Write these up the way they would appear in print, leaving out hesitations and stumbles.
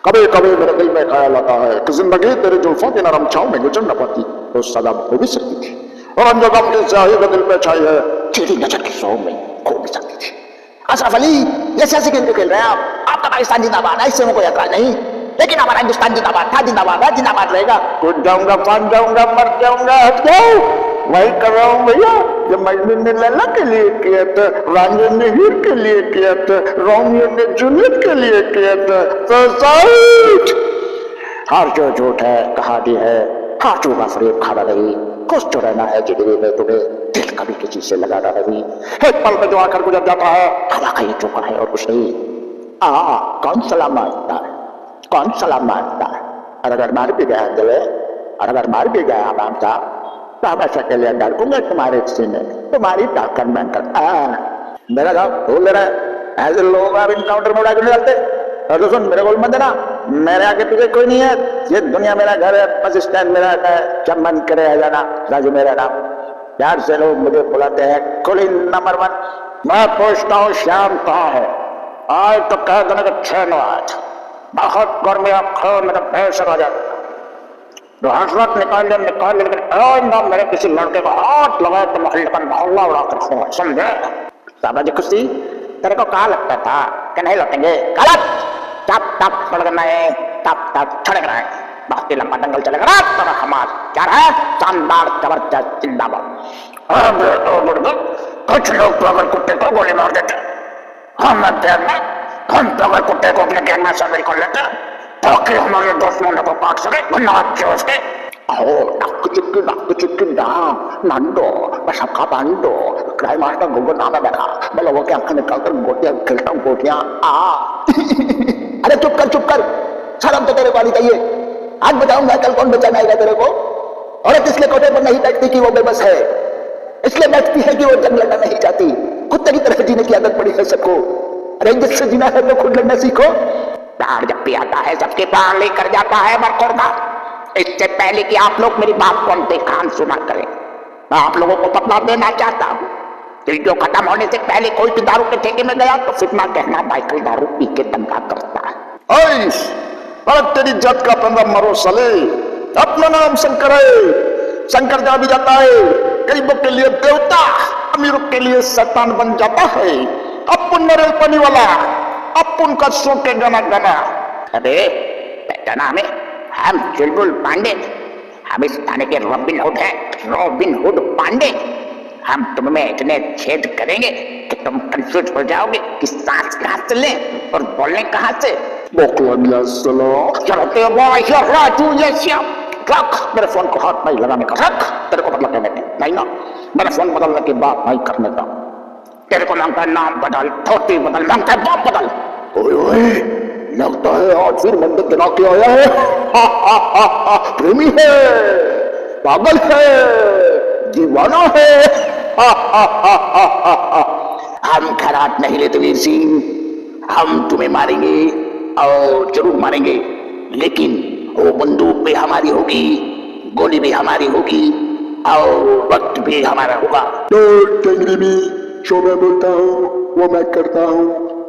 कभी कभी मेरे दिल में ख्याल आता है कि जिंदगी तेरी जुल्फों की नरम छांव में गुजर न पाती तो सदा हो भी सकती थी, और जो गम की स्याही में दिल पे छाई है तेरी नजर की सौ में खो भी सकती थी। अशरफ अली, ये सियासी गेम खेल रहे हैं आप। आपका पाकिस्तान जिंदाबाद है, इससे कोई एतराज नहीं, लेकिन हमारा हिंदुस्तान जिंदाबाद था, जिंदाबाद है, जिंदाबाद रहेगा। कूद जाऊंगा, फान जाऊंगा, मर जाऊंगा, हट जाओ, वही कर रहा हूँ भैया जो मजनू ने लैला के लिए किया था, रांझे ने हीर के लिए किया था, रोमियो ने जूलियट के लिए किया था। तो हर जो झूठ है कहानी है, हर जो का फरेब खाना नहीं, कुछ जो रहना है जिंदगी में तुम्हें दिल कभी किसी से लगाना नहीं। एक पल में जो आकर गुजर जाता है हवा का ये चौका है और कुछ नहीं। कौन सलाम मारता है, कौन सलाम मारता है? और अगर मार भी गया दिले, और अगर मार भी गया आराम साहब, तो हमेशा के लिए डरूंगा तुम्हारे सीने, तुम्हारी ताकत बनकर। मेरा गाँव भूल रहा है, ऐसे लोग आप इनकाउंटर में उड़ा के डालते। और तो सुन, मेरे को मत देना, मेरे आगे तुझे कोई नहीं है, ये दुनिया मेरा घर है, बस स्टैंड मेरा है, जब मन करे आ जाना, राजू मेरा नाम। प्यार से लोग मुझे बुलाते हैं कुली नंबर 1। मैं पूछता हूँ श्याम कहाँ है? आज तो कह देने का 6 आज बहुत गर्मी खून मेरा भैंस आ जाता, तो हसरत निकाल लेकिन ना मेरे किसी लड़के को हाथ लगाए तो मोहल्ला उड़ा कर रखूंगा, समझे? साबाजी खुशी, तेरे को कहा लगता था कि नहीं लौटेंगे? गलत, तब तब सड़कना है, तब छड़कना है, बहुत ही लंबा दंगल चलेगा रात तो हमार क्या है, शानदार जबरदस्त जिंदाबाद। कुछ लोग तो अगर कुत्ते को गोली मार देते, हम तो अगर कुत्ते को अपने गैंग में शामिल कर लेते ताकि हमारे दुश्मनों को काट सके, उसके नंदो मैं सबका बांधो क्राइम मास्टर गोबर नाम है बैठा, मैं लोगों की आंखें निकालकर गोटियां खेलता हूँ, गोटियां। अरे चुप कर, शर्म तो तेरे को आनी चाहिए। आज बताऊंगा कल कौन बचाना आएगा तेरे को। औरत इसलिए कोठे पर नहीं बैठती कि वो बेबस है, इसलिए बैठती है कि वो जंग लड़ना नहीं चाहती। कुत्ते की तरह जीने की आदत पड़ी है सबको। अरे जिससे जीना है तो खुद लड़ना सीखो। प्यार जब भी आता है सबके प्राण लेकर जाता है मरकुर्दा। इससे पहले कि आप लोग मेरी बात को कान सुना करें, मैं आप लोगों को बतला देना चाहता हूँ, वीडियो खत्म होने से पहले कोई भी दारू के ठेके में गया तो फिर ना कहना माइकल दारू पी के दंगा करता है। तेरी जात का पंद्रह मरो सले, अपना नाम शंकर है, शंकर जहाँ भी जाता है गरीबों के लिए देवता, अमीरों के लिए शैतान बन जाता है। अपन नरेल पानी वाला, अपन का सो के गाना। अरे पहचाना हमें, हम चुलबुल पांडे, हम इस थाने के रॉबिन हुड हैं, रॉबिन हुड पांडे। हम तुम में इतने छेद करेंगे कि तुम कंफ्यूज हो जाओगे कि सांस कहां से लें और बोलने कहां से। चलते राजू ये श्याम, रख मेरे फोन को हाथ नहीं लगाने का, रख, तेरे को बदला कहने नहीं ना, मेरा फोन बदलने की बात नहीं करने का। तेरे को मांगता है नाम बदल, धोती बदल, मांगता है बाप बदल। ओए लगता है आज फिर मंदिर गिरा के आया है। प्रेमी है, पागल है, दीवाना है। हम खैरात नहीं लेते वीर सिंह, हम तुम्हें मारेंगे और जरूर मारेंगे, लेकिन वो बंदूक भी हमारी होगी, गोली भी हमारी होगी और वक्त भी हमारा होगा। जो मैं बोलता हूँ वो मैं करता हूँ,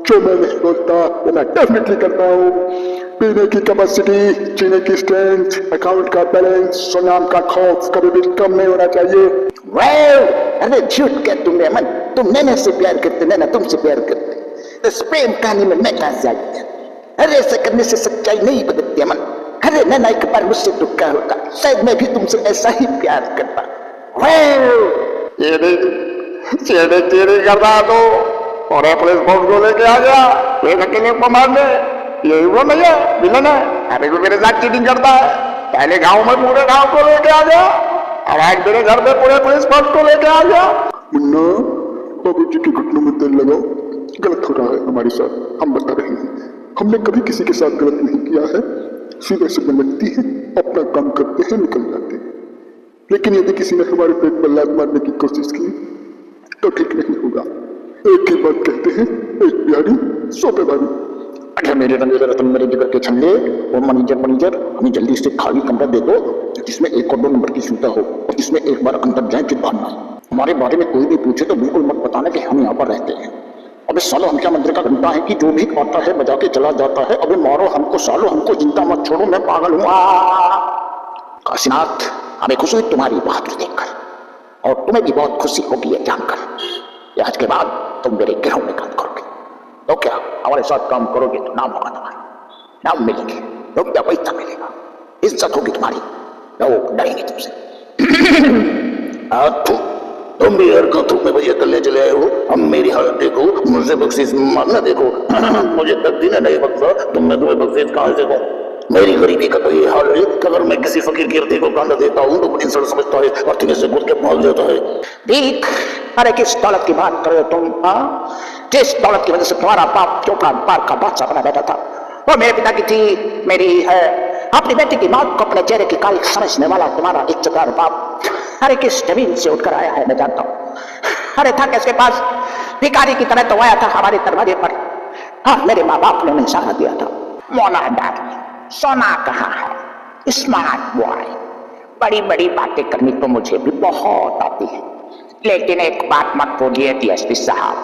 जो मैं नहीं बोलता वो मैं डेफिनेटली करता हूँ। पीने की कैपेसिटी, जीने की स्ट्रेंथ, अकाउंट का बैलेंस, सोनाम का खौफ कभी भी कम नहीं होना चाहिए। अरे झूठ क्या तुमने मन, तुम नैना से प्यार करते, नैना तुमसे प्यार करते, इस प्रेम कहानी में मैं कहां से आ गया? अरे ऐसा करने से सच्चाई नहीं बदलती अमन। अरे नैना एक बार मुझसे टुक्का होता, शायद मैं भी तुमसे ऐसा ही प्यार करता। तेरे करता तो और पुलिस फोर्स को लेके आ गया, एक अकेले को मारने, यही वो नहीं है विलन है। अरे वो मेरे साथ चीटिंग करता है, पहले गांव में पूरे गांव को लेके आ गया और आज मेरे घर में पूरे पुलिस फोर्स को लेके आ गया। मुन्ना, बाबू जी की घुटनों में तेल लगाओ, गलत हो रहा है हमारे साथ, हम बता रहे हैं, हमने कभी किसी के साथ गलत नहीं किया है। सीधे सीधे लगती है, अपना काम करते हैं, निकल जाते हैं। लेकिन यदि किसी ने हमारे पेट पर लात मारने की कोशिश की तो ठीक नहीं होगा। एक ही बात कहते हैं, एक बिहारी 100 पे भारी। अच्छा मेरे रंगीले रतन, मेरे जिगर के छल्ले, वो मैनेजर हमें जल्दी से खाली कमरा दे दो जिसमें 1 और 2 नंबर की सुविधा हो और जिसमें एक बार अंदर जाए कि बाहर ना। हमारे बारे में कोई भी पूछे तो बिल्कुल मत बताना कि हम यहाँ पर रहते हैं अबे सालो हम क्या मंदिर का घंटा है कि जो भी आता है बजा के चला जाता है। अबे मारो हमको सालो, हमको जिंदा मत छोड़ो, मैं पागल हूँ। काशीनाथ, हमें खुशी हुई तुम्हारी बहादुरी देखकर और तुम्हें भी बहुत खुशी होगी ये जानकर। आज के बाद तुम मेरे गिरोह में काम करोगे। तो क्या हमारे साथ काम करोगे तो नाम होगा तुम्हारा, नाम मिलेंगे, रुपया पैसा मिलेगा, इज्जत होगी तुम्हारी, लोग डरेंगे तुमसे। तुम भी हरकतों में भैया कल चले आए हो। हम मेरी हालत देखो, मुझसे बख्शीश मांगना देखो। मुझे तकदीर ने नहीं बख्शा, मैं तुम्हें बख्शीश कहां से दूं? मेरी गरीबी का तो ये हाल है कि अगर मैं किसी फकीर की हृदय को कांदा देता हूँ तो इंसान समझता है और तुम्हें से घुट के भाग जाता है। भीख, अरे किस दौलत की बात कर रहे हो तुम? जिस दौलत की वजह से तुम्हारा बाप चौथा बार का बादशाह बना बैठा था वो मेरे पिता की थी, मेरी है। अपनी बेटी की मौत को अपने चेहरे की काल समझने वाला तुम्हारा इज्जतदार बाप अरे किस जमीन से उठकर आया है मैं जानता हूँ। अरे था किसके पास भिखारी की तरह तो आया था हमारे दरवाजे पर। हाँ, मेरे माँ बाप ने उन्हें सहारा दिया था। मोना डार्लिंग, सोना कहाँ है? स्मार्ट बॉय, बड़ी बड़ी बातें करनी तो मुझे भी बहुत आती है, लेकिन एक बात मत भूलिए डीएसपी साहब,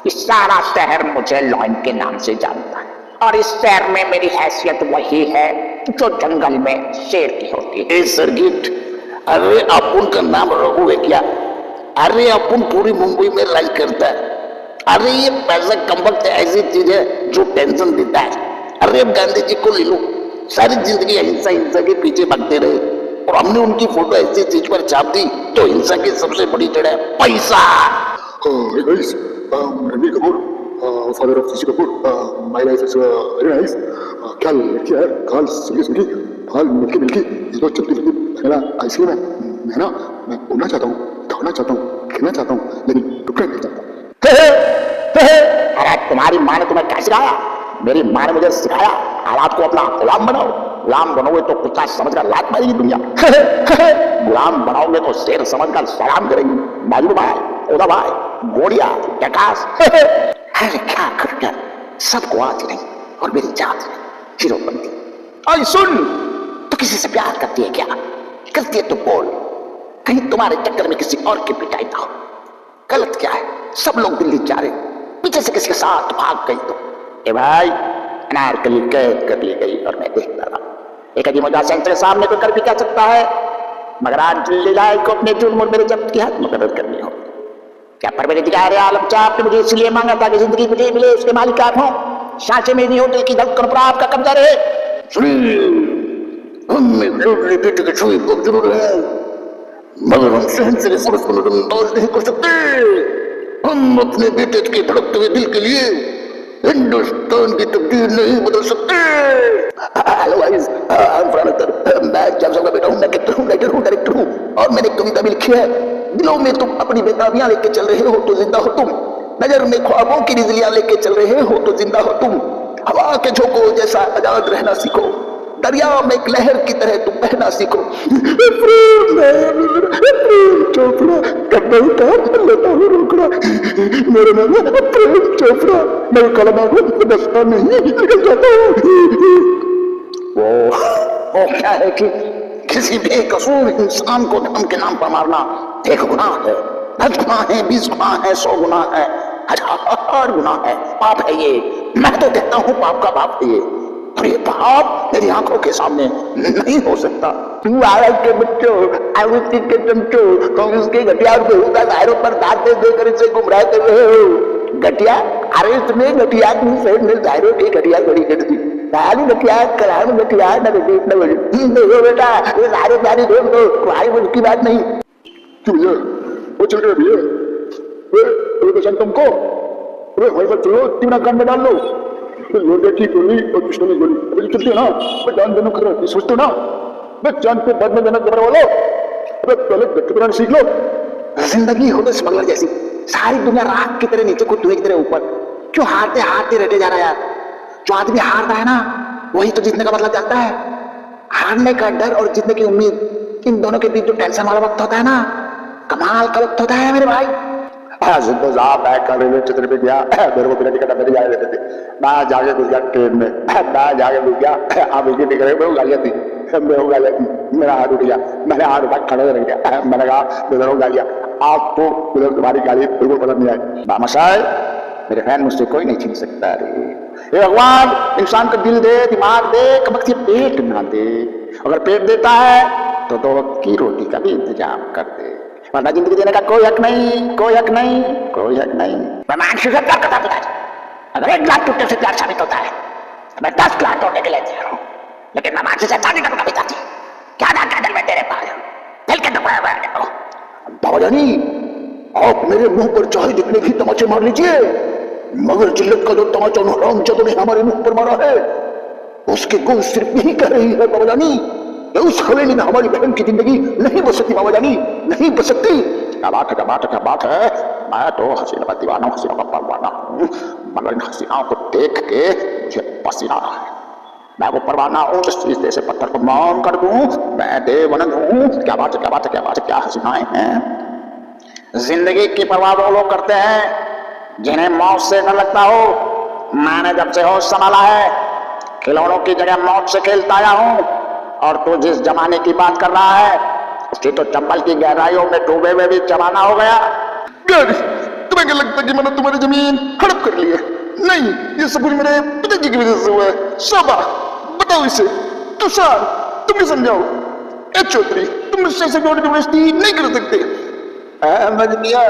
इस सारा शहर मुझे लॉयन के नाम से जानता है और इस शहर में मेरी हैसियत वही है जो जंगल में शेर की होती है। सर्किट, अरे अपुन का नाम रघु है क्या? अरे अपुन पूरी मुंबई में राज करता है। अरे ये पैसा कमबख्त ऐसी चीज है जो टेंशन देता है। अरे अब गांधी जी को ले लो, सारी जिंदगी हिंसा हिंसा के पीछे भागते रहे और हमने उनकी फोटो ऐसी चीज पर छाप दी तो हिंसा की सबसे बड़ी जड़ है पैसा। Father of Rishi Kapoor, my life is very nice. क्या लड़की है, काल सुखी बाल मिल्की इस बार चलती फिरती मेरा आइसक्रीम है। मैं उड़ना चाहता हूँ, दौड़ना चाहता हूँ, खेलना चाहता हूँ, लेकिन टुकड़ा नहीं चाहता। अरे तुम्हारी माँ ने तुम्हें क्या सिखाया? मेरी माँ ने मुझे सिखाया हालात को अपना गुलाम बनाओ। गुलाम बनोगे तो कुत्ता समझकर लात मारेगी दुनिया। गुलाम बनाओगे तो शेर समझकर सलाम करेगी। बाजू भाई, ओदा भाई, गोड़िया, प्रकाश। अरे क्या करूँ यार, सबको आती नहीं और मेरी जात नहीं, चिरोपंथी। और सुन, तो किसी से प्यार करती है क्या? करती है तो बोल, कहीं तुम्हारे चक्कर में किसी और की पिटाई ना हो। गलत क्या है, सब लोग दिल्ली जा रहे, पीछे से किसी के साथ भाग गई तो ए भाई अनारकली कैद कर ली गई और मैं देखता रहा। एक अजीब मौजूद सेंटर सामने तो कर भी क्या सकता है, मगर आज दिल्ली लाए को अपने जुर्म और मेरे जब्त की हद मुकर्रर करनी हो। क्या परवरदिगार आलम चाह आपने मुझे इसलिए मांगा था कि जिंदगी मुझे मिले, उसके मालिक आप हों, सांसें मेरी हो, दिल की धड़कन पर आपका कब्जा रहे। बेटे के छुई को जरूर है, मगर हम सहन से फर्ज को नजरअंदाज नहीं कर सकते। हम अपने बेटे के धड़कते हुए दिल के लिए हिंदुस्तान की तकदीर नहीं बदल सकते। हेलो गाइस, मैं जब का बेटा हूँ, मैं एक्टर हूँ, राइटर हूँ, डायरेक्टर हूँ और मैंने कविता भी लिखी है। दिलों में तुम अपनी बेताबियां लेके चल रहे हो तो जिंदा हो तुम, नजर में ख्वाबों की रिजलियां लेके चल रहे हो तो जिंदा हो तुम। हवा के झोंकों जैसा आजाद रहना सीखो, दरिया में एक लहर की तरह तुम बहना सीखो। चोपड़ा कब्बल का लेता हूँ रोकड़ा, मेरे नाम प्रेम चोपड़ा, मैं कलमा को दस्ता नहीं निकल जाता हूँ। वो क्या है कि किसी बेकसूर इंसान को धर्म के नाम पर मारना एक गुनाह है, 10 गुनाह है, 20 गुनाह है, 100 गुनाह है, 1000 गुनाह है, पाप है ये। मैं तो कहता हूँ पाप का बाप है ये, और ये पाप मेरी आंखों के सामने नहीं हो सकता। के बच्चों, आयुति के चमचों, कांग्रेस के घटियार को दायरों पर दांते देकर इसे गुमराह कर रहे हो। घटिया, अरे तुम्हें घटिया की दायरों की घटिया खड़ी कर दी। दारू घटिया, कराम घटिया, न देखो बेटा, ये सारे प्यारे देख दो, तुम्हारी मुझ की बात नहीं। क्यों भैया, वो चल रहे भैया, तुमको वही पर चलो, तीन कान में डाल लो, की गोली और पिस्टल की गोली अभी चलती है ना, मैं जान देना कर रहा सोचते हो ना, मैं जान पे बाद में देना कर वालो, अबे पहले गट्टू बनाना सीख लो। जिंदगी हो तो स्मगलर जैसी, सारी दुनिया राख की तरह नीचे को धुएं की तरह ऊपर, क्यों हारते हारते रहते जा रहा है यार। जो आदमी हारता है ना वही तो जीतने का मतलब जानता है। हारने का डर और जीतने की उम्मीद, इन दोनों के बीच जो टेंशन वाला वक्त होता है ना, कमाल का वक्त होता है मेरे भाई। मैं कल रेलवे स्टेशन पे गया, मेरे को बिना टिकट अंदर ही जाने देते थे। मैं जाके घुस गया ट्रेन में, मैं जाके घुस गया, आप एक टिकट मेरे को गालियां थी, मेरे को गालियां थी, मेरा हाथ उठ गया, मैंने हाथ उठा खड़े रह गया, मैंने कहा मेरे को गालियां, आपको तुम्हारी गाली बिल्कुल पसंद नहीं आई। मामा साहब मेरे फैन मुझसे कोई नहीं छीन सकता रे। ये भगवान इंसान को दिल दे, दिमाग दे, कम से पेट ना दे। अगर पेट देता है तो 2 वक्त की रोटी का भी इंतजाम कर दे, वरना जिंदगी देने का कोई हक नहीं, कोई हक नहीं, कोई हक नहीं। मैं मानसी से प्यार करता पिताजी। अगर 1 लाख टूटने से प्यार साबित होता है तो मैं 10 लाख तोड़ने के लिए तैयार हूँ, लेकिन मैं मानसी से शादी करूंगा पिताजी। क्या ना क्या दिल में तेरे पास दिल के टुकड़े हुए। बाबा जानी, आप मेरे मुंह पर चाहे जितने भी तमाचे मार लीजिए, मगर जिल्लत का जो तमाचा हरामजादों ने हमारे मुंह पर मारा है उसके गुण सिर्फ यही कह रही है बाबा जानी, उस हवेली में हमारी बहन की जिंदगी नहीं बच सकती बाबा जानी, नहीं बच सकती। क्या बात है, क्या बात है, क्या बात है। मैं तो हसीना का दीवाना हूँ, हसीना का परवाना हूँ, मगर इन हसीनाओं को देख के मुझे पसीना आ रहा है। मैं वो परवाना हूँ जिस चीज से पत्थर को मान कर दूं, मैं देवनंद हूँ। क्या बात है, क्या बात है, क्या बात है, क्या हसीनाएं हैं। जिंदगी की परवाह वो लोग करते हैं जिन्हें मौत से न लगता हो। मैंने जब से होश संभाला है खिलौनों की जगह मौत से खेलता आया हूँ, और तू जिस जमाने की बात कर रहा है उसकी तो चंबल की गहराइयों में डूबे हुए भी जमाना हो गया। तुम्हें क्या लगता है कि मैंने तुम्हारी जमीन हड़प कर ली है? नहीं, ये सब कुछ मेरे पिताजी की वजह से हुआ है। शाबा, बताओ इसे। तुषार, तुम भी समझाओ। ए चौधरी, तुम मुझसे ऐसे जोड़ की बेइज्जती नहीं कर सकते। अहमद मियां,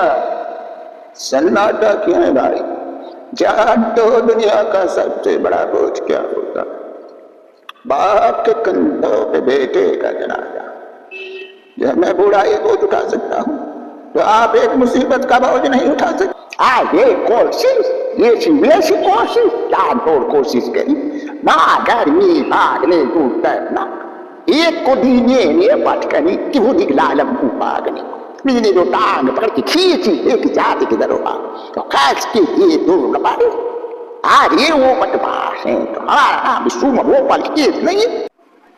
सन्नाटा क्यों है भाई? जान तो दुनिया का सबसे बड़ा बोझ क्या होता, बाप के कंधों पे बेटे का जनाजा। जब मैं बुढ़ाई बोझ उठा सकता हूँ तो आप एक मुसीबत का बोझ नहीं उठा सकते। ये कोशिश, ये ऐसी कोशिश, और कोशिश करी मगर मी भागने टूटना एक को दीने पटकनी क्यों दिखलालम भागने मैंने जो टांग पकड़ के खींची एक जाति की दरोगा तो खास के ये दूर न पाए। ये वो बदमाश है, तुम्हारा नाम सुम वो पल के नहीं।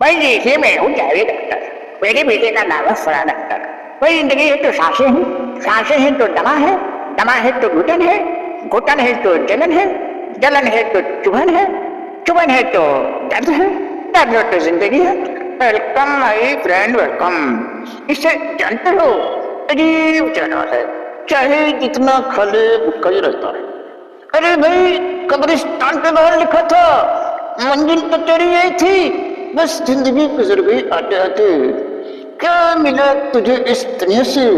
भाई देखिए, मैं हूँ जावेद अख्तर, मेरे बेटे का नाम है फरहान अख्तर। भाई जिंदगी है तो सांसें हैं, सांसें हैं तो दमा है, दमा है तो घुटन है, घुटन है तो जलन है, जलन है तो चुभन है, चुभन है तो दर्द है, दर्द है तो जिंदगी है। Welcome my friend, welcome. इसे जानते हो, अजीब जानवर है, चाहे जितना खले भूखा ही रहता है। अरे भाई, कब्रिस्तान पे बाहर लिखा था मंजिल तो तेरी यही थी, बस जिंदगी गुजर गई आते आते। क्या मिला तुझे इस दुनिया से,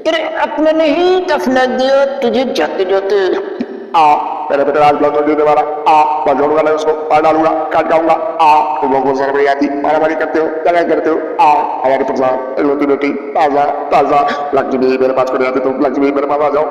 तेरे अपने ने ही दफना दिया तुझे जाते जाते। मेरे बेटे आज ब्लॉग देने वाला, मैं जोड़ूंगा, मैं उसको मार डालूंगा, काट जाऊंगा। तुम लोगों को शर्म नहीं आती, मारामारी करते हो, क्या करते हो। हमारे प्रसाद रोटी रोटी ताजा ताजा, लक्ष्मी मेरे पास को नहीं आती, तुम लक्ष्मी मेरे पास आ जाओ।